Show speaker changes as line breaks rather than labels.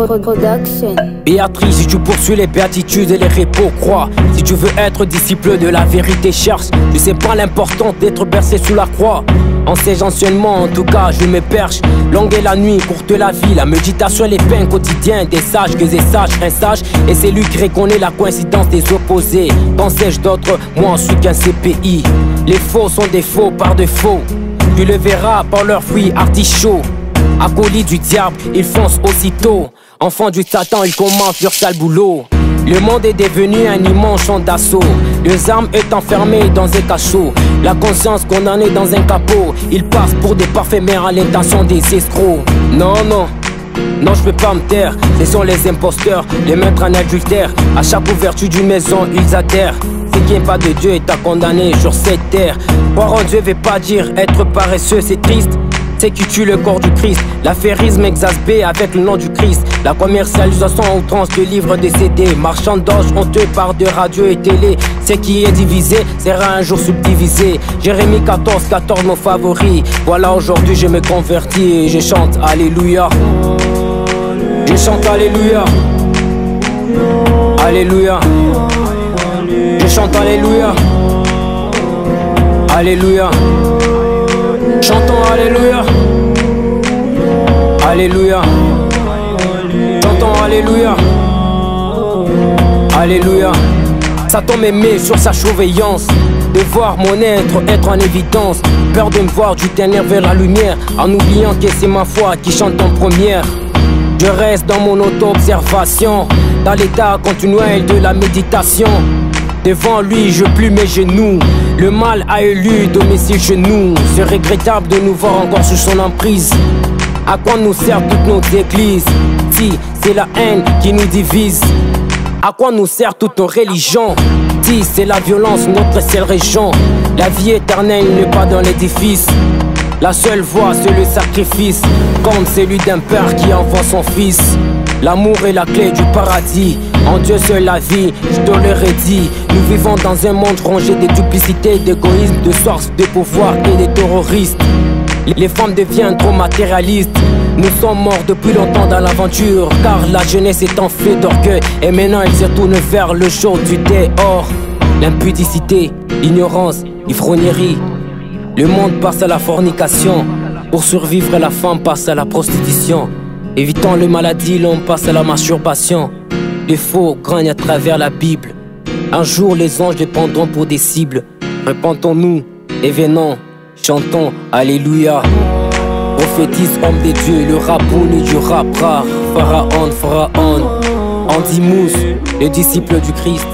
Production.
Béatrice, si tu poursuis les béatitudes et les repos, crois. Si tu veux être disciple de la vérité, cherche. Tu sais pas l'importance d'être bercé sous la croix. En ces anciennement, en tout cas, je me perche. Longue est la nuit, courte la vie. La méditation est les pains quotidiens des sages, que des sages, un sage. Et c'est lui qui reconnaît la coïncidence des opposés. Pensais-je d'autres, moi en suis qu'un CPI. Les faux sont des faux par défaut. Tu le verras par leurs fruits artichauts. Acolytes du diable, ils foncent aussitôt. Enfants du Satan, ils commencent leur sale boulot. Le monde est devenu un immense champ d'assaut. Les armes est enfermées dans un cachot. La conscience condamnée dans un capot. Ils passent pour des parfaits mères à l'intention des escrocs. Non, je peux pas me taire. Ce sont les imposteurs, les maîtres en adultère. À chaque ouverture d'une maison, ils adhèrent. Ce qui n'est pas de Dieu est à condamner sur cette terre. Croire en Dieu veut pas dire être paresseux, c'est triste. C'est qui tue le corps du Christ. L'affairisme exaspé avec le nom du Christ. La commercialisation à outrance de livres décédés. Marchand d'anges honteux par de radio et télé. Ce qui est divisé sera un jour subdivisé. Jérémie 14, mon favori. Voilà, aujourd'hui je me convertis et je chante Alléluia. Je chante Alléluia. Alléluia. Je chante Alléluia. Alléluia. Chantons Alléluia. Alléluia. Chantons Alléluia. Alléluia. Satan m'aimait sur sa surveillance. De voir mon être en évidence. Peur de me voir du ténèbre vers la lumière. En oubliant que c'est ma foi qui chante en première. Je reste dans mon auto-observation. Dans l'état continuel de la méditation. Devant lui, je plie mes genoux. Le mal a élu domicile chez nous. C'est regrettable de nous voir encore sous son emprise. À quoi nous servent toutes nos églises si c'est la haine qui nous divise? À quoi nous servent toutes nos religions si c'est la violence notre seule région? La vie éternelle n'est pas dans l'édifice. La seule voie c'est le sacrifice, comme celui d'un père qui envoie son fils. L'amour est la clé du paradis. En Dieu seul la vie, je te l'aurais dit. Nous vivons dans un monde rongé de duplicité, d'égoïsme, de sources, de pouvoir et de terroristes. Les femmes deviennent trop matérialistes. Nous sommes morts depuis longtemps dans l'aventure, car la jeunesse est enflée d'orgueil. Et maintenant elle se tourne vers le jour du dehors. L'impudicité, l'ignorance, l'ivrognerie. Le monde passe à la fornication. Pour survivre, la femme passe à la prostitution. Évitant les maladies, l'homme passe à la masturbation. Les faux grognent à travers la Bible. Un jour les anges les prendront pour des cibles. Repentons-nous et venons, chantons Alléluia. Prophétise homme de Dieu, le rapoun du rap rare. Pharaon, Andy Mousse, le disciple du Christ.